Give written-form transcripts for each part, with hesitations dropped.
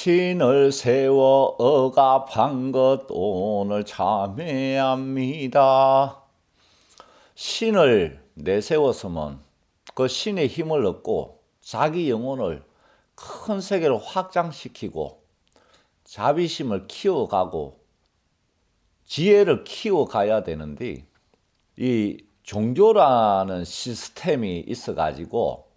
신을 세워 억압한 것 오늘 참회합니다. 신을 내세웠으면 그 신의 힘을 얻고 자기 영혼을 큰 세계로 확장시키고 자비심을 키워가고 지혜를 키워가야 되는데, 이 종교라는 시스템이 있어가지고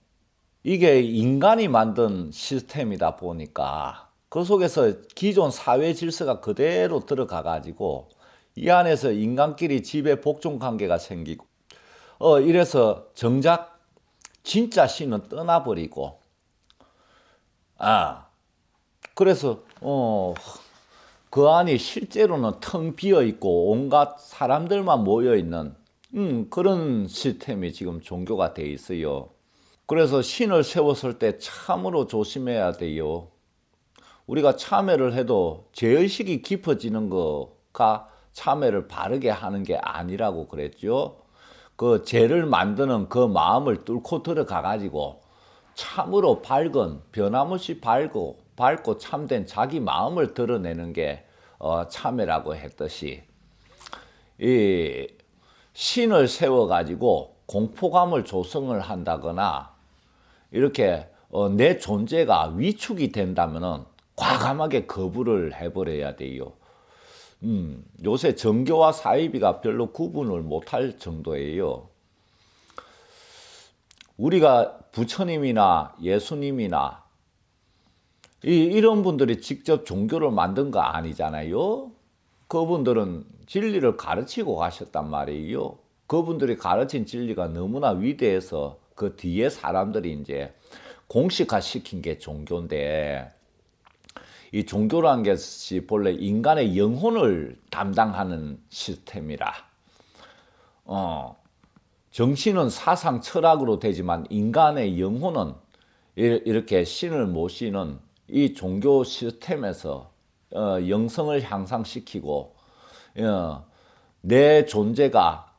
이게 인간이 만든 시스템이다 보니까 그 속에서 기존 사회 질서가 그대로 들어가가지고 이 안에서 인간끼리 지배 복종 관계가 생기고 이래서 정작 진짜 신은 떠나버리고 그래서 그 안이 실제로는 텅 비어 있고 온갖 사람들만 모여 있는 그런 시스템이 지금 종교가 돼 있어요. 그래서 신을 세웠을 때 참으로 조심해야 돼요. 우리가 참회를 해도 죄의식이 깊어지는 거가 참회를 바르게 하는 게 아니라고 그랬죠. 그 죄를 만드는 그 마음을 뚫고 들어가 가지고 참으로 밝은, 변함없이 밝고 참된 자기 마음을 드러내는 게 참회라고 했듯이, 이 신을 세워 가지고 공포감을 조성을 한다거나 이렇게 내 존재가 위축이 된다면은 과감하게 거부를 해버려야 돼요. 요새 정교와 사이비가 별로 구분을 못할 정도예요. 우리가 부처님이나 예수님이나 이런 분들이 직접 종교를 만든 거 아니잖아요. 그분들은 진리를 가르치고 가셨단 말이에요. 그분들이 가르친 진리가 너무나 위대해서 그 뒤에 사람들이 이제 공식화 시킨 게 종교인데, 이 종교라는 것이 본래 인간의 영혼을 담당하는 시스템이라, 정신은 사상 철학으로 되지만 인간의 영혼은 이렇게 신을 모시는 이 종교 시스템에서 영성을 향상시키고 내 존재가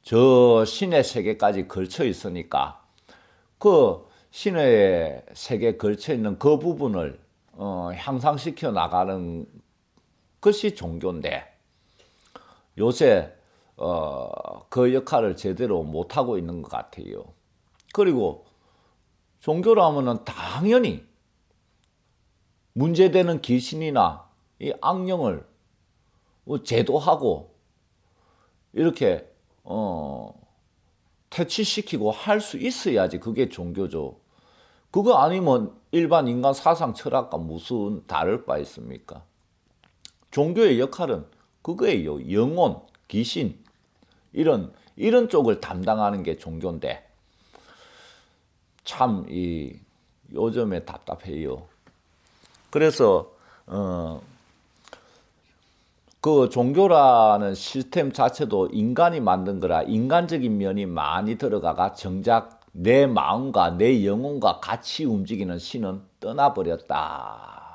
저 신의 세계까지 걸쳐 있으니까 그 신의 세계에 걸쳐 있는 그 부분을 향상시켜 나가는 것이 종교인데, 요새 그 역할을 제대로 못하고 있는 것 같아요. 그리고 종교라면은 당연히 문제되는 귀신이나 이 악령을 제도하고 이렇게 퇴치시키고 할 수 있어야지 그게 종교죠. 그거 아니면 일반 인간 사상 철학과 무슨 다를 바 있습니까? 종교의 역할은 그거예요. 영혼, 귀신 이런 쪽을 담당하는 게 종교인데, 참 요즘에 답답해요. 그래서 그 종교라는 시스템 자체도 인간이 만든 거라 인간적인 면이 많이 들어가가 정작 내 마음과 내 영혼과 같이 움직이는 신은 떠나버렸다.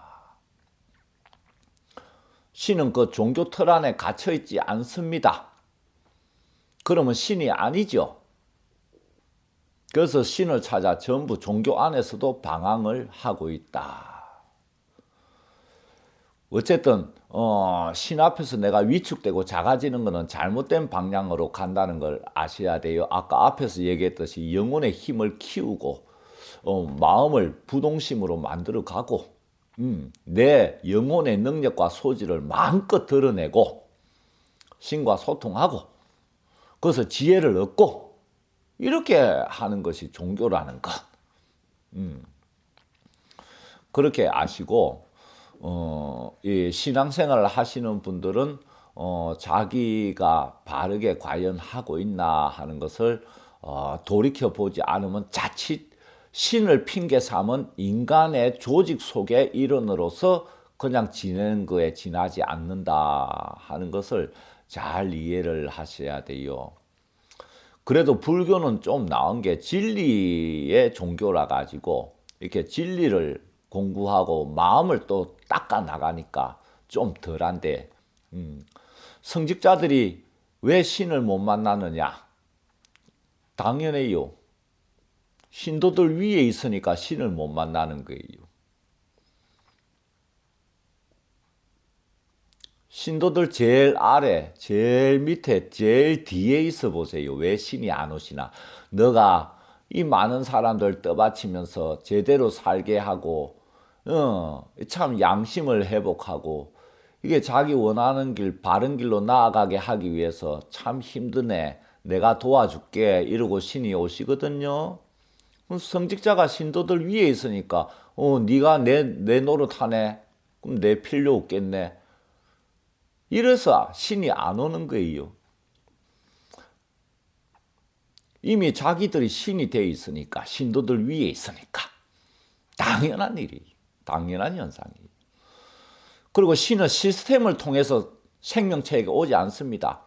신은 그 종교 틀 안에 갇혀 있지 않습니다. 그러면 신이 아니죠. 그래서 신을 찾아 전부 종교 안에서도 방황을 하고 있다. 어쨌든 신 앞에서 내가 위축되고 작아지는 것은 잘못된 방향으로 간다는 걸 아셔야 돼요. 아까 앞에서 얘기했듯이 영혼의 힘을 키우고 마음을 부동심으로 만들어 가고 내 영혼의 능력과 소질을 마음껏 드러내고 신과 소통하고 그래서 지혜를 얻고 이렇게 하는 것이 종교라는 것. 그렇게 아시고 이 신앙생활을 하시는 분들은 자기가 바르게 과연 하고 있나 하는 것을 돌이켜 보지 않으면 자칫 신을 핑계 삼은 인간의 조직 속의 일원으로서 그냥 지내는 거에 지나지 않는다 하는 것을 잘 이해를 하셔야 돼요. 그래도 불교는 좀 나은 게 진리의 종교라 가지고 이렇게 진리를 공부하고 마음을 또 닦아 나가니까 좀 덜한데, 성직자들이 왜 신을 못 만나느냐? 당연해요. 신도들 위에 있으니까 신을 못 만나는 거예요. 신도들 제일 아래, 제일 밑에, 제일 뒤에 있어 보세요. 왜 신이 안 오시나? 너가 이 많은 사람들 떠받치면서 제대로 살게 하고, 참 양심을 회복하고, 이게 자기 원하는 길, 바른 길로 나아가게 하기 위해서 참 힘드네. 내가 도와줄게. 이러고 신이 오시거든요. 성직자가 신도들 위에 있으니까, 네가 내 노릇하네. 그럼 내 필요 없겠네. 이래서 신이 안 오는 거예요. 이미 자기들이 신이 돼 있으니까, 신도들 위에 있으니까. 당연한 일이에요. 당연한 현상이에요. 그리고 신은 시스템을 통해서 생명체에게 오지 않습니다.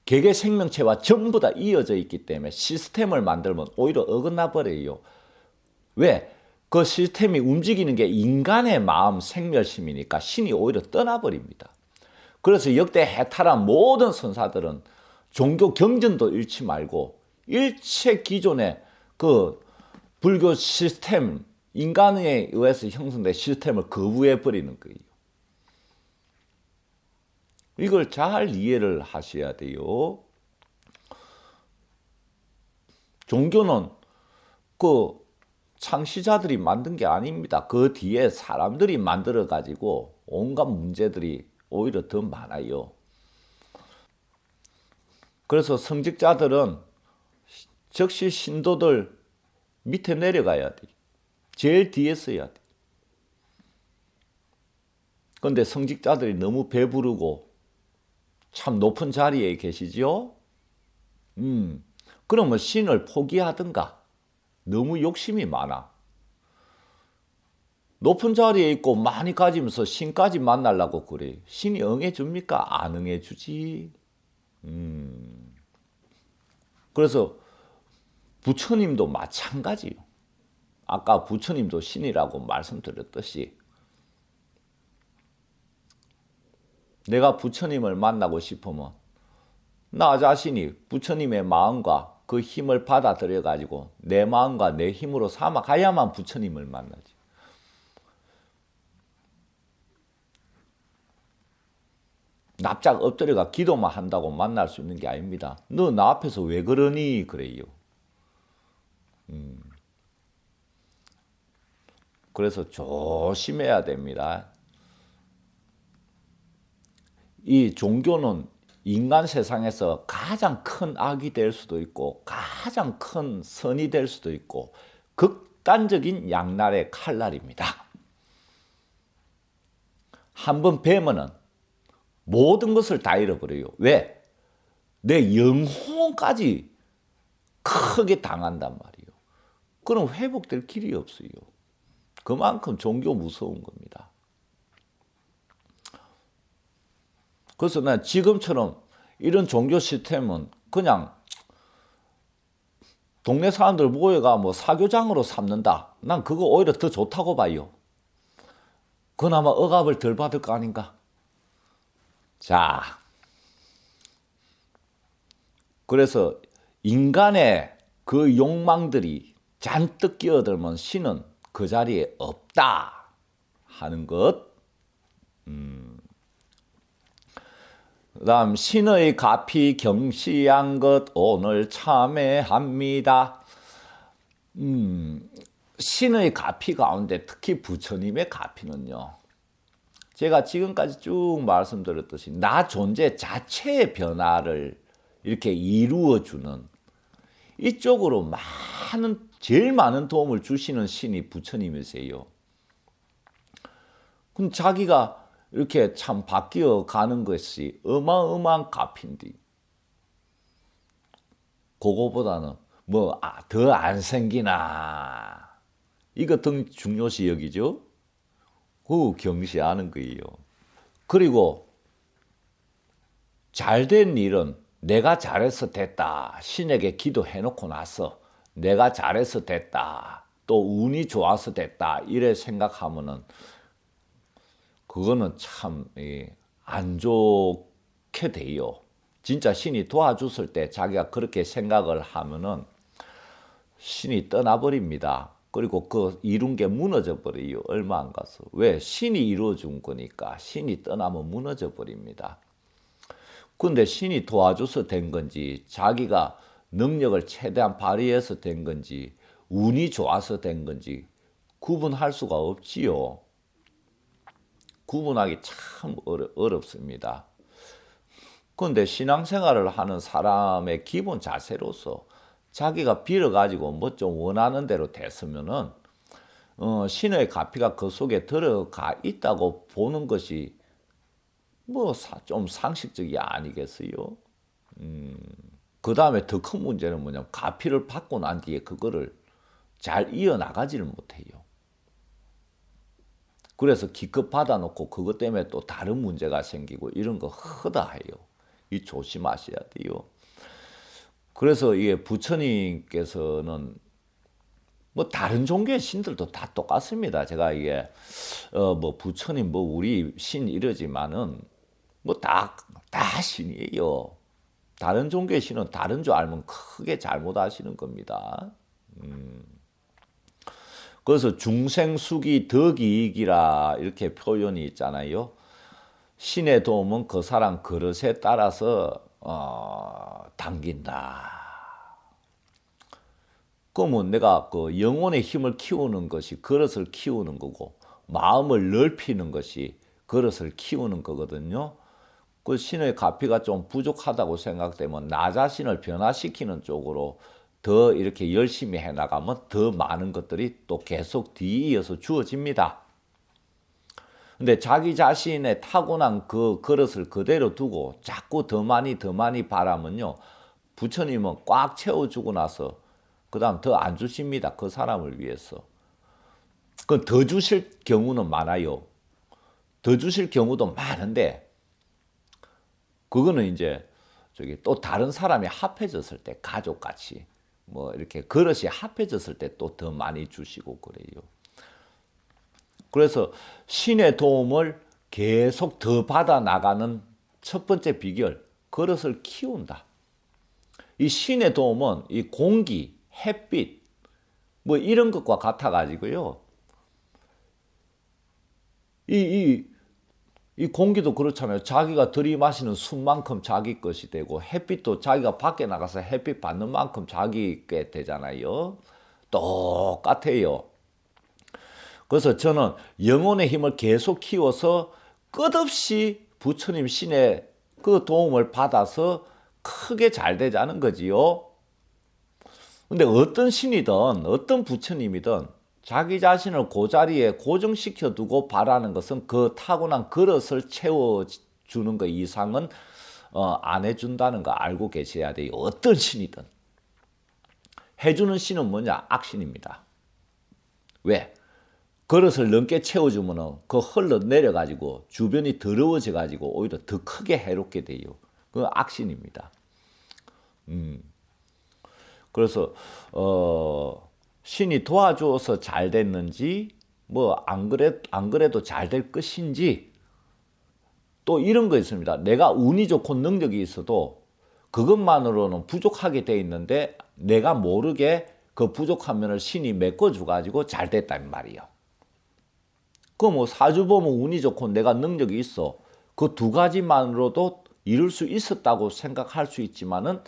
개개 생명체와 전부 다 이어져 있기 때문에 시스템을 만들면 오히려 어긋나 버려요. 왜? 그 시스템이 움직이는 게 인간의 마음 생멸심이니까 신이 오히려 떠나버립니다. 그래서 역대 해탈한 모든 선사들은 종교 경전도 잃지 말고 일체 기존의 그 불교 시스템, 인간에 의해서 형성된 시스템을 거부해 버리는 거예요. 이걸 잘 이해를 하셔야 돼요. 종교는 그 창시자들이 만든 게 아닙니다. 그 뒤에 사람들이 만들어 가지고 온갖 문제들이 오히려 더 많아요. 그래서 성직자들은 즉시 신도들 밑에 내려가야 돼. 제일 뒤에 서야 돼. 그런데 성직자들이 너무 배부르고 참 높은 자리에 계시죠? 그러면 신을 포기하든가. 너무 욕심이 많아. 높은 자리에 있고 많이 가지면서 신까지 만나려고 그래. 신이 응해줍니까? 안 응해주지. 그래서 부처님도 마찬가지요. 아까 부처님도 신이라고 말씀드렸듯이 내가 부처님을 만나고 싶으면 나 자신이 부처님의 마음과 그 힘을 받아들여 가지고 내 마음과 내 힘으로 삼아 가야만 부처님을 만나지. 납작 엎드려가 기도만 한다고 만날 수 있는 게 아닙니다. 너 나 앞에서 왜 그러니? 그래요. 그래서 조심해야 됩니다. 이 종교는 인간 세상에서 가장 큰 악이 될 수도 있고 가장 큰 선이 될 수도 있고 극단적인 양날의 칼날입니다. 한번 배면은 모든 것을 다 잃어버려요. 왜? 내 영혼까지 크게 당한단 말이에요. 그럼 회복될 길이 없어요. 그만큼 종교 무서운 겁니다. 그래서 난 지금처럼 이런 종교 시스템은 그냥 동네 사람들 모여가 뭐 사교장으로 삼는다. 난 그거 오히려 더 좋다고 봐요. 그나마 억압을 덜 받을 거 아닌가? 자, 그래서 인간의 그 욕망들이 잔뜩 끼어들면 신은 그 자리에 없다 하는 것. 그다음 신의 가피 경시한 것 오늘 참회합니다. 신의 가피 가운데 특히 부처님의 가피는요. 제가 지금까지 쭉 말씀드렸듯이 나 존재 자체의 변화를 이렇게 이루어주는 이쪽으로 제일 많은 도움을 주시는 신이 부처님이세요. 그럼 자기가 이렇게 참 바뀌어 가는 것이 어마어마한 값인데 그거보다는 뭐 더 안 생기나 이거 더 중요시 여기죠. 그 경시하는 거예요. 그리고 잘된 일은 내가 잘해서 됐다. 신에게 기도해놓고 나서 내가 잘해서 됐다. 또 운이 좋아서 됐다. 이래 생각하면은 그거는 참 안 좋게 돼요. 진짜 신이 도와줬을 때 자기가 그렇게 생각을 하면은 신이 떠나버립니다. 그리고 그 이룬 게 무너져 버려요. 얼마 안 가서. 왜? 신이 이루어준 거니까. 신이 떠나면 무너져 버립니다. 근데 신이 도와줘서 된 건지, 자기가 능력을 최대한 발휘해서 된 건지, 운이 좋아서 된 건지 구분할 수가 없지요. 구분하기 참 어렵습니다. 그런데 신앙생활을 하는 사람의 기본 자세로서 자기가 빌어가지고 뭐 좀 원하는 대로 됐으면은 신의 가피가 그 속에 들어가 있다고 보는 것이 뭐 좀 상식적이 아니겠어요? 그 다음에 더 큰 문제는 뭐냐면 가피를 받고 난 뒤에 그거를 잘 이어나가지를 못해요. 그래서 기껏 받아놓고 그것 때문에 또 다른 문제가 생기고 이런 거 허다해요. 이 조심하셔야 돼요. 그래서 이게 부처님께서는 뭐 다른 종교의 신들도 다 똑같습니다. 제가 이게 뭐 부처님 뭐 우리 신 이러지만은 뭐 다 신이에요. 다른 종교의 신은 다른 줄 알면 크게 잘못하시는 겁니다. 그래서 중생수기 덕이익이라 이렇게 표현이 있잖아요. 신의 도움은 그 사람 그릇에 따라서 당긴다. 그러면 내가 그 영혼의 힘을 키우는 것이 그릇을 키우는 거고 마음을 넓히는 것이 그릇을 키우는 거거든요. 그 신의 가피가 좀 부족하다고 생각되면 나 자신을 변화시키는 쪽으로 더 이렇게 열심히 해나가면 더 많은 것들이 또 계속 뒤이어서 주어집니다. 근데 자기 자신의 타고난 그 그릇을 그대로 두고 자꾸 더 많이 바라면요. 부처님은 꽉 채워주고 나서 그 다음 더 안 주십니다. 그 사람을 위해서. 그 더 주실 경우는 많아요. 더 주실 경우도 많은데 그거는 이제 저기 또 다른 사람이 합해졌을 때 가족같이 뭐 이렇게 그릇이 합해졌을 때 또 더 많이 주시고 그래요. 그래서 신의 도움을 계속 더 받아 나가는 첫 번째 비결, 그릇을 키운다. 이 신의 도움은 이 공기, 햇빛 뭐 이런 것과 같아 가지고요. 이 공기도 그렇잖아요. 자기가 들이마시는 숨만큼 자기 것이 되고 햇빛도 자기가 밖에 나가서 햇빛 받는 만큼 자기 게 되잖아요. 똑같아요. 그래서 저는 영혼의 힘을 계속 키워서 끝없이 부처님 신의 그 도움을 받아서 크게 잘 되자는 거지요. 근데 어떤 신이든 어떤 부처님이든 자기 자신을 그 자리에 고정시켜 두고 바라는 것은 그 타고난 그릇을 채워주는 것 이상은 안 해준다는 거 알고 계셔야 돼요. 어떤 신이든. 해주는 신은 뭐냐? 악신입니다. 왜? 그릇을 넘게 채워주면 그 흘러내려가지고 주변이 더러워져가지고 오히려 더 크게 해롭게 돼요. 그건 악신입니다. 그래서 신이 도와줘서 잘 됐는지 뭐 안 그래도 잘 될 것인지 또 이런 거 있습니다. 내가 운이 좋고 능력이 있어도 그것만으로는 부족하게 돼 있는데 내가 모르게 그 부족한 면을 신이 메꿔줘 가지고 잘 됐단 말이에요. 그 뭐 사주 보면 운이 좋고 내가 능력이 있어. 그 두 가지만으로도 이룰 수 있었다고 생각할 수 있지만은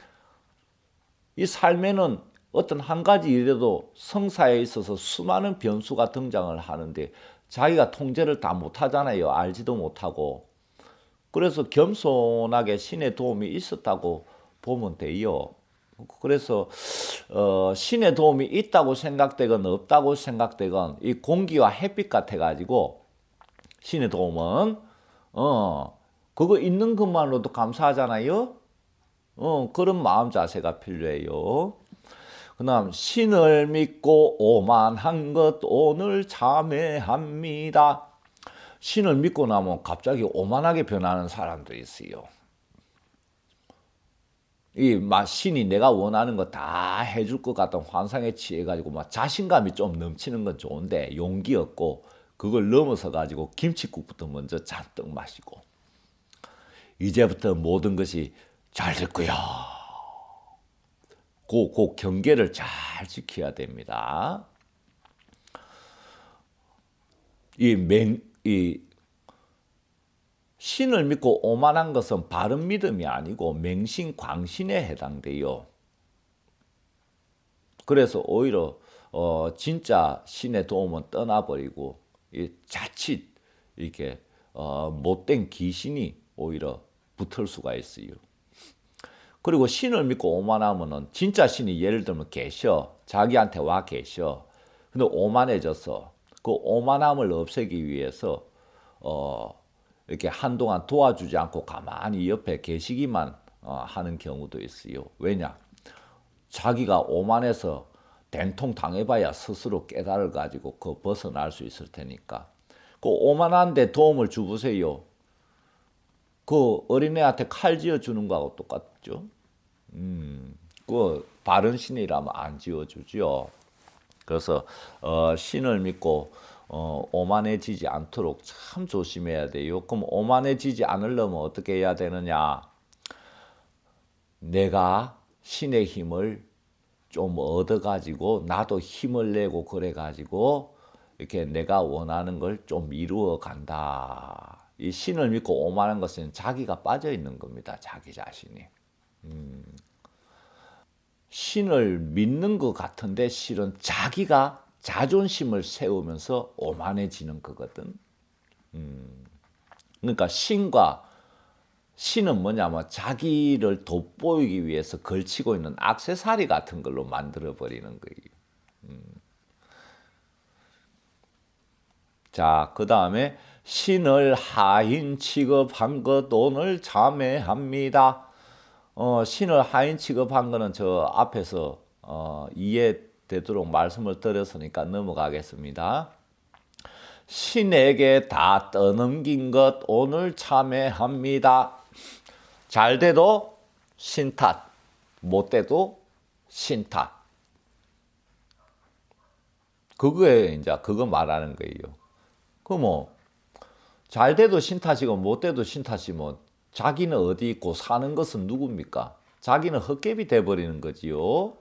이 삶에는 어떤 한 가지 일에도 성사에 있어서 수많은 변수가 등장을 하는데 자기가 통제를 다 못하잖아요. 알지도 못하고. 그래서 겸손하게 신의 도움이 있었다고 보면 돼요. 그래서 신의 도움이 있다고 생각되건 없다고 생각되건 이 공기와 햇빛 같아 가지고 신의 도움은 그거 있는 것만으로도 감사하잖아요. 그런 마음 자세가 필요해요. 그다음 신을 믿고 오만한 것 오늘 참회합니다. 신을 믿고 나면 갑자기 오만하게 변하는 사람도 있어요. 신이 내가 원하는 거 다 해줄 것 같은 환상에 취해가지고 막 자신감이 좀 넘치는 건 좋은데 용기 없고 그걸 넘어서 가지고 김칫국부터 먼저 잔뜩 마시고 이제부터 모든 것이 잘 될 거야. 그 경계를 잘 지켜야 됩니다. 이 신을 믿고 오만한 것은 바른 믿음이 아니고 맹신광신에 해당돼요. 그래서 오히려 진짜 신의 도움은 떠나버리고 자칫 이렇게 못된 귀신이 오히려 붙을 수가 있어요. 그리고 신을 믿고 오만하면은 진짜 신이 예를 들면 계셔. 자기한테 와 계셔. 근데 오만해져서 그 오만함을 없애기 위해서 이렇게 한동안 도와주지 않고 가만히 옆에 계시기만 하는 경우도 있어요. 왜냐? 자기가 오만해서 된통 당해봐야 스스로 깨달을 가지고 그 벗어날 수 있을 테니까. 그 오만한데 도움을 주보세요. 그 어린애한테 칼 지어주는 거하고 똑같죠. 그 바른 신이라면 안 지어주죠. 그래서 신을 믿고 오만해지지 않도록 참 조심해야 돼요. 그럼 오만해지지 않으려면 어떻게 해야 되느냐? 내가 신의 힘을 좀 얻어가지고 나도 힘을 내고 그래가지고 이렇게 내가 원하는 걸 좀 이루어 간다. 이 신을 믿고 오만한 것은 자기가 빠져 있는 겁니다. 자기 자신이. 신을 믿는 것 같은데 실은 자기가 자존심을 세우면서 오만해지는 거거든. 그러니까 신은 뭐냐면 자기를 돋보이기 위해서 걸치고 있는 액세서리 같은 걸로 만들어 버리는 거예요. 자, 그 다음에 신을 하인 취급한 것 오늘 참회합니다. 신을 하인 취급한 거는 저 앞에서 이해되도록 말씀을 드렸으니까 넘어가겠습니다. 신에게 다 떠넘긴 것 오늘 참회합니다. 잘 돼도 신 탓, 못 돼도 신 탓. 그거 말하는 거예요. 그 뭐 잘 돼도 신 탓이고 못 돼도 신 탓이면 자기는 어디 있고 사는 것은 누굽니까? 자기는 헛개비 돼버리는 거지요.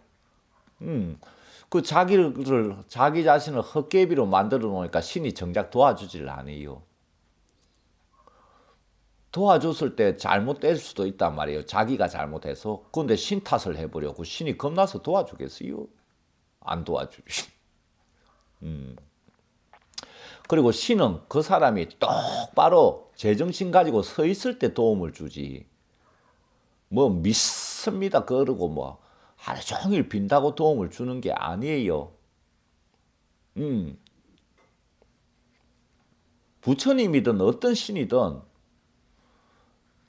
그 자기 자신을 헛개비로 만들어 놓으니까 신이 정작 도와주질 않아요. 도와줬을 때 잘못될 수도 있단 말이에요. 자기가 잘못해서. 그런데 신 탓을 해버려고 신이 겁나서 도와주겠어요? 안 도와주지. 그리고 신은 그 사람이 똑바로 제정신 가지고 서 있을 때 도움을 주지. 뭐 믿습니다 그러고 뭐 하루 종일 빈다고 도움을 주는 게 아니에요. 부처님이든 어떤 신이든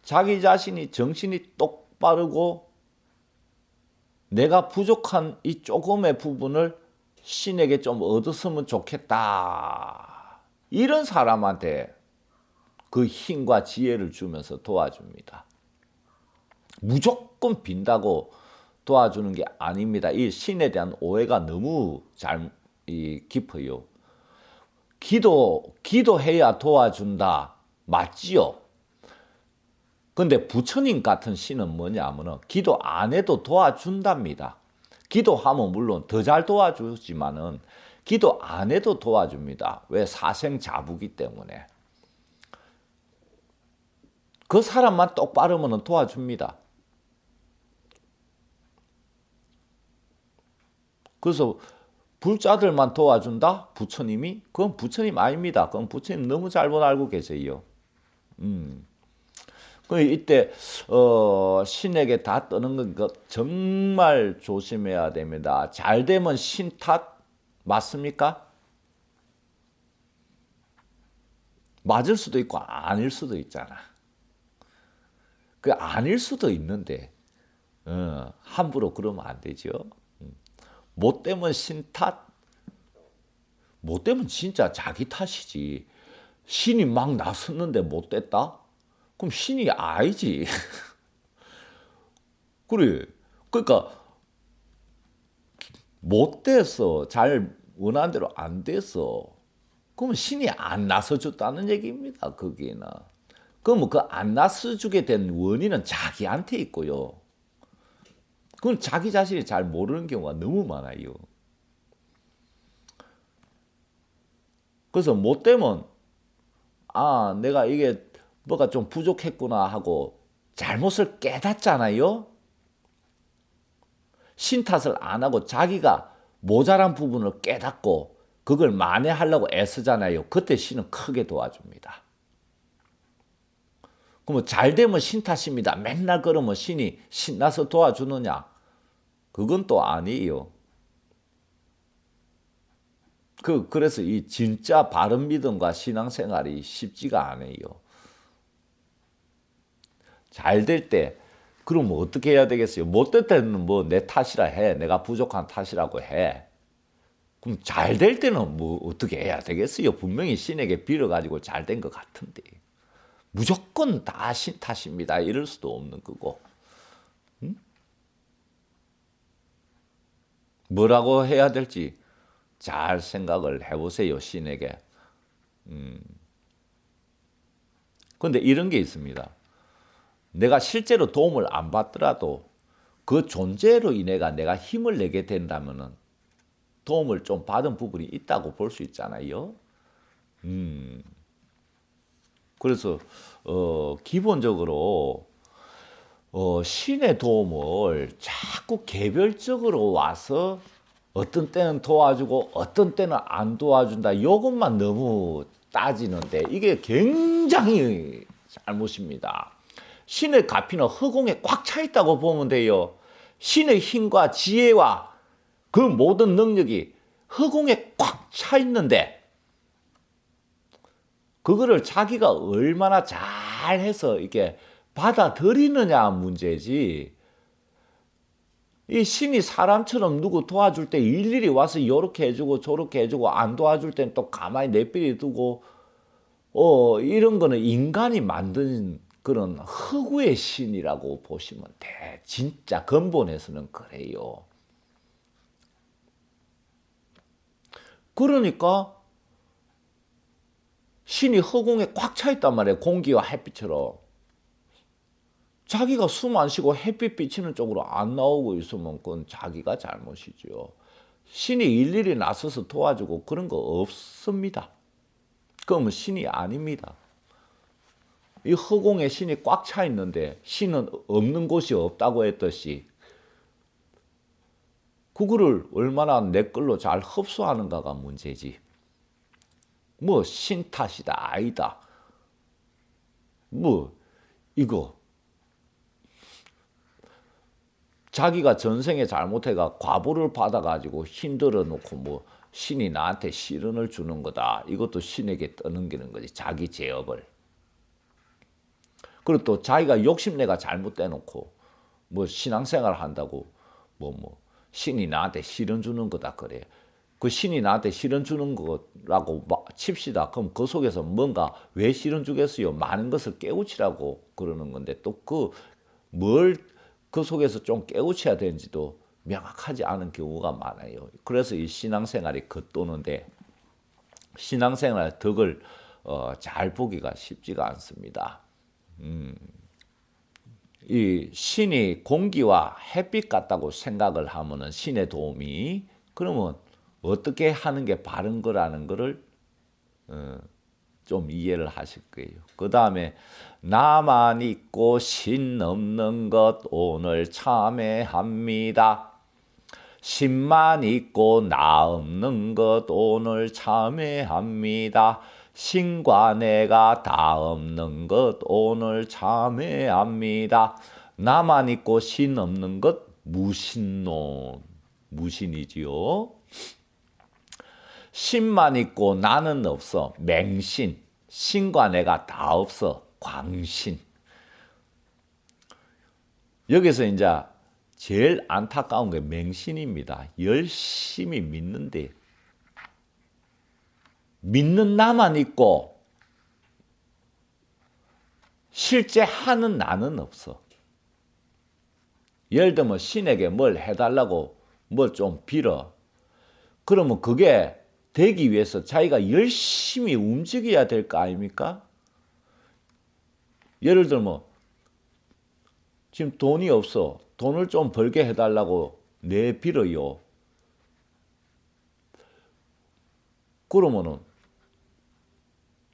자기 자신이 정신이 똑바르고 내가 부족한 이 조금의 부분을 신에게 좀 얻었으면 좋겠다. 이런 사람한테 그 힘과 지혜를 주면서 도와줍니다. 무조건 빈다고 도와주는 게 아닙니다. 이 신에 대한 오해가 너무 깊어요. 기도해야 도와준다. 맞지요? 근데 부처님 같은 신은 뭐냐면은 기도 안 해도 도와준답니다. 기도하면 물론 더 잘 도와주지만은 기도 안 해도 도와줍니다. 왜? 사생자부기 때문에. 그 사람만 똑바르면 도와줍니다. 그래서 불자들만 도와준다? 부처님이? 그건 부처님 아닙니다. 그건 부처님 너무 잘못 알고 계세요. 이때 신에게 다 떠는 것 정말 조심해야 됩니다. 잘 되면 신 탓 맞습니까? 맞을 수도 있고 아닐 수도 있잖아. 그 아닐 수도 있는데 함부로 그러면 안 되죠. 못 되면 신 탓, 못 되면 진짜 자기 탓이지. 신이 막 나섰는데 못 됐다? 그럼 신이 아니지. 그래. 그러니까 못 돼서 잘 원하는 대로 안 돼서 그러면 신이 안 나서줬다는 얘기입니다. 거기는. 그러면 그 안 나서주게 된 원인은 자기한테 있고요. 그건 자기 자신이 잘 모르는 경우가 너무 많아요. 그래서 못 되면 아, 내가 이게 뭐가 좀 부족했구나 하고 잘못을 깨닫잖아요. 신 탓을 안 하고 자기가 모자란 부분을 깨닫고 그걸 만회하려고 애쓰잖아요. 그때 신은 크게 도와줍니다. 그러면 잘 되면 신 탓입니다. 맨날 그러면 신이 신나서 도와주느냐? 그건 또 아니에요. 그래서 이 진짜 바른 믿음과 신앙생활이 쉽지가 않아요. 잘 될 때, 그럼 어떻게 해야 되겠어요? 못 될 때는 뭐 내 탓이라 해. 내가 부족한 탓이라고 해. 그럼 잘 될 때는 뭐 어떻게 해야 되겠어요? 분명히 신에게 빌어가지고 잘 된 것 같은데. 무조건 다 신 탓입니다. 이럴 수도 없는 거고. 뭐라고 해야 될지 잘 생각을 해보세요. 신에게. 근데 이런 게 있습니다. 내가 실제로 도움을 안 받더라도 그 존재로 인해가 내가 힘을 내게 된다면은 도움을 좀 받은 부분이 있다고 볼 수 있잖아요. 그래서 기본적으로 신의 도움을 자꾸 개별적으로 와서 어떤 때는 도와주고 어떤 때는 안 도와준다. 이것만 너무 따지는데 이게 굉장히 잘못입니다. 신의 가피는 허공에 꽉 차 있다고 보면 돼요. 신의 힘과 지혜와 그 모든 능력이 허공에 꽉 차 있는데 그거를 자기가 얼마나 잘해서 이렇게 받아들이느냐 문제지. 이 신이 사람처럼 누구 도와줄 때 일일이 와서 이렇게 해주고 저렇게 해주고 안 도와줄 땐 또 가만히 내버려 두고 이런 거는 인간이 만든 그런 허구의 신이라고 보시면 돼. 진짜 근본에서는 그래요. 그러니까 신이 허공에 꽉 차 있단 말이에요. 공기와 햇빛처럼. 자기가 숨 안 쉬고 햇빛 비치는 쪽으로 안 나오고 있으면 그건 자기가 잘못이죠. 신이 일일이 나서서 도와주고 그런 거 없습니다. 그러면 신이 아닙니다. 이 허공에 신이 꽉 차 있는데 신은 없는 곳이 없다고 했듯이 그거를 얼마나 내 걸로 잘 흡수하는가가 문제지. 뭐 신 탓이다 아니다. 뭐 이거 자기가 전생에 잘못해가 과보를 받아가지고 힘들어 놓고 뭐 신이 나한테 시련을 주는 거다. 이것도 신에게 떠넘기는 거지. 자기 죄업을. 그리고 또 자기가 욕심내가 잘못돼 놓고 뭐 신앙생활 한다고 뭐 신이 나한테 시련 주는 거다 그래. 그 신이 나한테 시련 주는 거라고 칩시다. 그럼 그 속에서 뭔가 왜 시련 주겠어요? 많은 것을 깨우치라고 그러는 건데 또 그 속에서 좀 깨우쳐야 되는지도 명확하지 않은 경우가 많아요. 그래서 이 신앙생활이 겉도는데 신앙생활의 덕을 잘 보기가 쉽지가 않습니다. 이 신이 공기와 햇빛 같다고 생각을 하면은 신의 도움이 그러면 어떻게 하는 게 바른 거라는 거를 좀 이해를 하실 거예요. 그 다음에 나만 있고 신 없는 것 오늘 참회합니다. 신만 있고 나 없는 것 오늘 참회합니다. 신과 내가 다 없는 것 오늘 참회합니다. 나만 있고 신 없는 것 무신론. 무신이지요. 신만 있고 나는 없어. 맹신. 신과 내가 다 없어. 광신. 여기서 이제 제일 안타까운 게 맹신입니다. 열심히 믿는데 믿는 나만 있고 실제 하는 나는 없어. 예를 들면 신에게 뭘 해달라고 뭘 좀 빌어. 그러면 그게 되기 위해서 자기가 열심히 움직여야 될 거 아닙니까? 예를 들면 지금 돈이 없어. 돈을 좀 벌게 해달라고 내 빌어요. 그러면은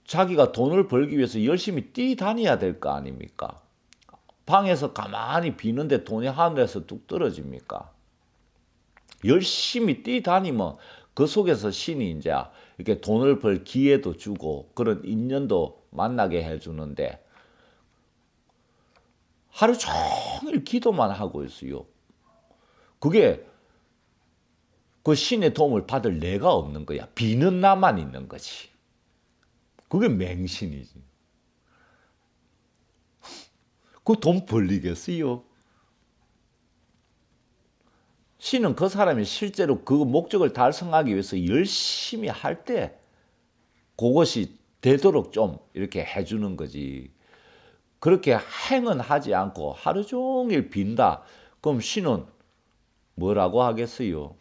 자기가 돈을 벌기 위해서 열심히 뛰다녀야 될 거 아닙니까? 방에서 가만히 비는데 돈이 하늘에서 뚝 떨어집니까? 열심히 뛰다니면 그 속에서 신이 이제 이렇게 돈을 벌 기회도 주고 그런 인연도 만나게 해주는데 하루 종일 기도만 하고 있어요. 그게 그 신의 도움을 받을 내가 없는 거야. 비는 나만 있는 거지. 그게 맹신이지. 그 돈 벌리겠어요? 신은 그 사람이 실제로 그 목적을 달성하기 위해서 열심히 할 때 그것이 되도록 좀 이렇게 해주는 거지. 그렇게 행은 하지 않고 하루 종일 빈다. 그럼 신은 뭐라고 하겠어요?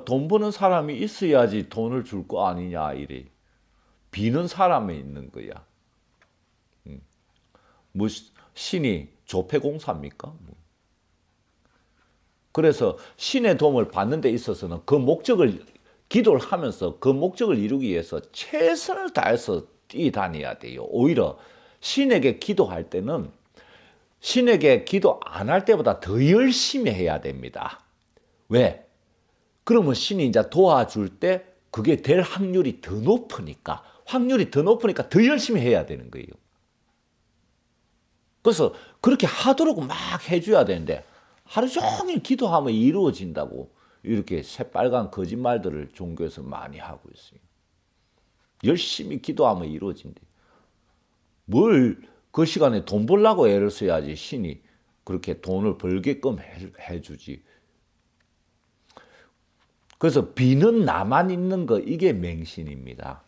돈 버는 사람이 있어야지 돈을 줄 거 아니냐 이래. 비는 사람이 있는 거야. 뭐 신이 조폐공사입니까? 뭐. 그래서 신의 도움을 받는 데 있어서는 그 목적을 기도를 하면서 그 목적을 이루기 위해서 최선을 다해서 뛰다녀야 돼요. 오히려 신에게 기도할 때는 신에게 기도 안 할 때보다 더 열심히 해야 됩니다. 왜? 그러면 신이 이제 도와줄 때 그게 될 확률이 더 높으니까 더 열심히 해야 되는 거예요. 그래서 그렇게 하도록 막 해줘야 되는데 하루 종일 기도하면 이루어진다고 이렇게 새빨간 거짓말들을 종교에서 많이 하고 있어요. 열심히 기도하면 이루어진대. 뭘 그 시간에 돈 벌라고 애를 써야지 신이 그렇게 돈을 벌게끔 해주지. 그래서 비는 나만 있는 거 이게 맹신입니다.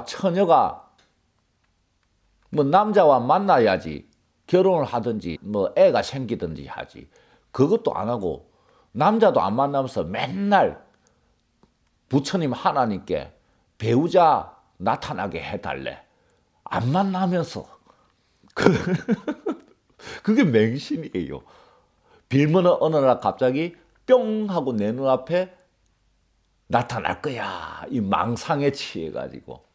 처녀가 뭐 남자와 만나야지 결혼을 하든지 뭐 애가 생기든지 하지. 그것도 안 하고 남자도 안 만나면서 맨날 부처님 하나님께 배우자 나타나게 해달래. 안 만나면서 그게 맹신이에요. 빌면 어느 날 갑자기 뿅 하고 내 눈앞에 나타날 거야. 이 망상에 취해가지고.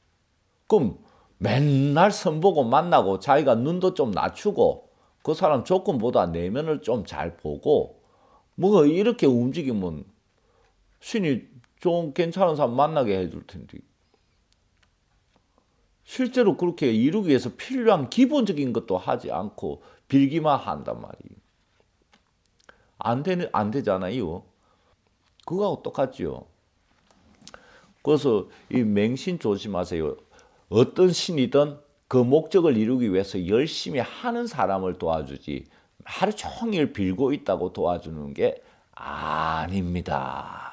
그럼 맨날 선보고 만나고 자기가 눈도 좀 낮추고 그 사람 조건보다 내면을 좀 잘 보고 뭐 이렇게 움직이면 신이 좀 괜찮은 사람 만나게 해줄 텐데. 실제로 그렇게 이루기 위해서 필요한 기본적인 것도 하지 않고 빌기만 한단 말이에요. 안 되잖아요. 그거하고 똑같죠. 그래서 이 맹신 조심하세요. 어떤 신이든 그 목적을 이루기 위해서 열심히 하는 사람을 도와주지 하루 종일 빌고 있다고 도와주는 게 아닙니다.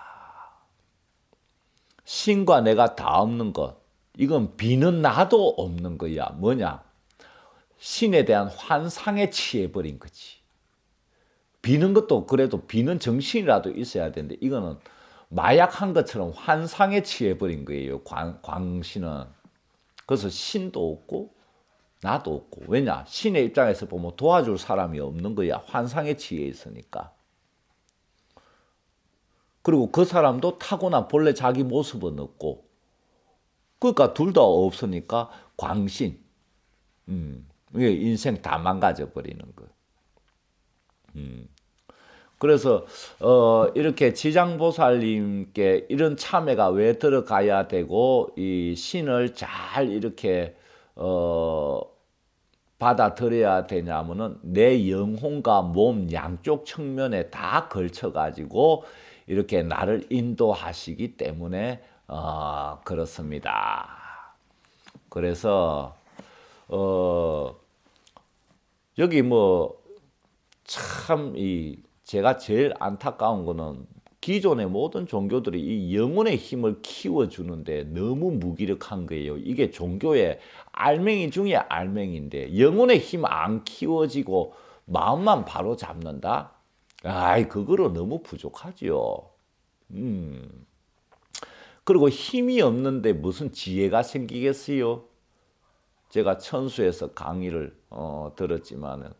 신과 내가 다 없는 것. 이건 비는 나도 없는 거야. 뭐냐? 신에 대한 환상에 취해버린 거지. 비는 것도 그래도 비는 정신이라도 있어야 되는데 이거는 마약한 것처럼 환상에 취해버린 거예요. 광신은. 그래서 신도 없고 나도 없고. 왜냐? 신의 입장에서 보면 도와줄 사람이 없는 거야. 환상에 취해 있으니까. 그리고 그 사람도 타고난 본래 자기 모습은 없고. 그러니까 둘 다 없으니까 광신. 이게 인생 다 망가져 버리는 거. 그래서 이렇게 지장보살님께 이런 참회가 왜 들어가야 되고 이 신을 잘 이렇게 받아들여야 되냐면은 내 영혼과 몸 양쪽 측면에 다 걸쳐가지고 이렇게 나를 인도하시기 때문에 그렇습니다. 그래서 여기 뭐 참 제가 제일 안타까운 거는 기존의 모든 종교들이 이 영혼의 힘을 키워주는데 너무 무기력한 거예요. 이게 종교의 알맹이 중에 알맹이인데 영혼의 힘 안 키워지고 마음만 바로 잡는다? 그거로 너무 부족하죠. 그리고 힘이 없는데 무슨 지혜가 생기겠어요? 제가 천수에서 강의를 들었지만은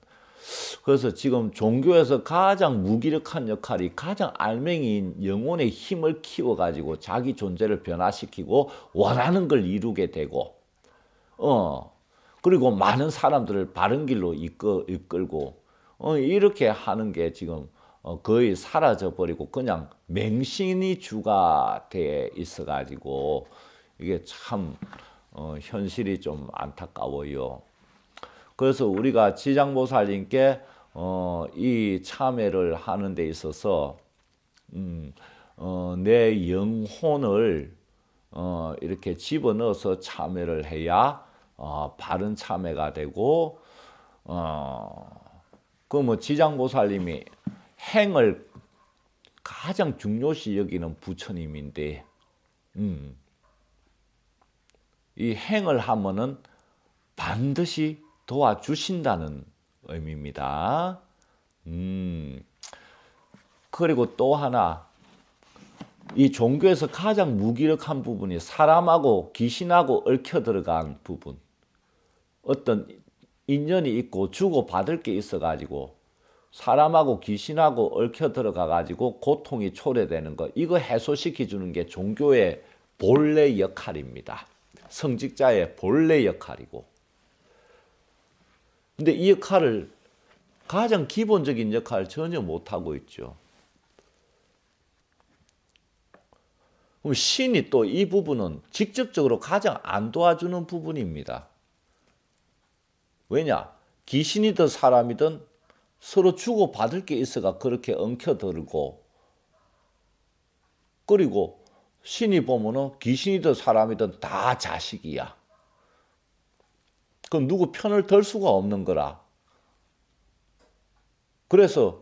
그래서 지금 종교에서 가장 무기력한 역할이 가장 알맹이인 영혼의 힘을 키워가지고 자기 존재를 변화시키고 원하는 걸 이루게 되고, 그리고 많은 사람들을 바른 길로 이끌고, 이렇게 하는 게 지금 거의 사라져 버리고 그냥 맹신이 주가 돼 있어가지고 이게 참 현실이 좀 안타까워요. 그래서 우리가 지장보살님께 이 참회를 하는 데 있어서 내 영혼을 이렇게 집어넣어서 참회를 해야 바른 참회가 되고, 그 뭐 지장보살님이 행을 가장 중요시 여기는 부처님인데, 이 행을 하면은 반드시 도와주신다는 의미입니다. 그리고 또 하나, 이 종교에서 가장 무기력한 부분이 사람하고 귀신하고 얽혀 들어간 부분. 어떤 인연이 있고 주고 받을 게 있어가지고 사람하고 귀신하고 얽혀 들어가가지고 고통이 초래되는 거, 이거 해소시켜 주는 게 종교의 본래 역할입니다. 성직자의 본래 역할이고. 근데 이 역할을, 가장 기본적인 역할을 전혀 못하고 있죠. 그럼 신이 또 이 부분은 직접적으로 가장 안 도와주는 부분입니다. 왜냐? 귀신이든 사람이든 서로 주고받을 게 있어가 그렇게 엉켜들고, 그리고 신이 보면은 귀신이든 사람이든 다 자식이야. 그럼 누구 편을 들 수가 없는 거라. 그래서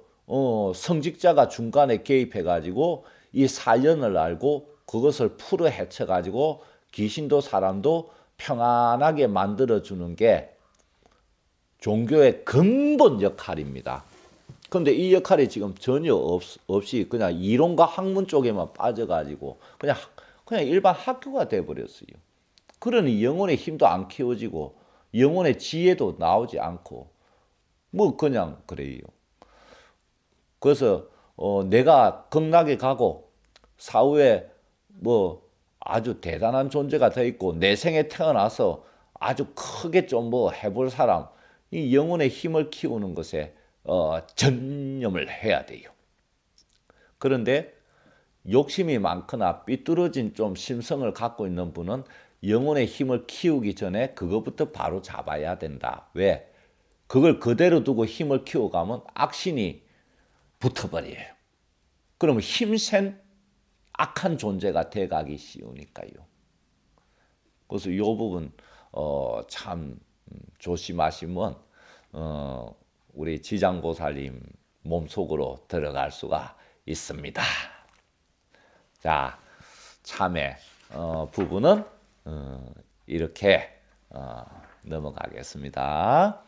성직자가 중간에 개입해가지고 이 사연을 알고 그것을 풀어 헤쳐가지고 귀신도 사람도 평안하게 만들어주는 게 종교의 근본 역할입니다. 그런데 이 역할이 지금 전혀 없이 그냥 이론과 학문 쪽에만 빠져가지고 그냥 일반 학교가 돼버렸어요. 그러니 영혼의 힘도 안 키워지고 영혼의 지혜도 나오지 않고 뭐 그냥 그래요. 그래서 내가 극락에 가고 사후에 뭐 아주 대단한 존재가 돼 있고 내 생에 태어나서 아주 크게 좀 뭐 해볼 사람, 이 영혼의 힘을 키우는 것에 전념을 해야 돼요. 그런데 욕심이 많거나 삐뚤어진 좀 심성을 갖고 있는 분은 영혼의 힘을 키우기 전에 그것부터 바로 잡아야 된다. 왜? 그걸 그대로 두고 힘을 키워가면 악신이 붙어버려요. 그러면 힘센 악한 존재가 돼가기 쉬우니까요. 그래서 이 부분 참 조심하시면 우리 지장보살님 몸속으로 들어갈 수가 있습니다. 자, 참회 부분은 이렇게 넘어가겠습니다.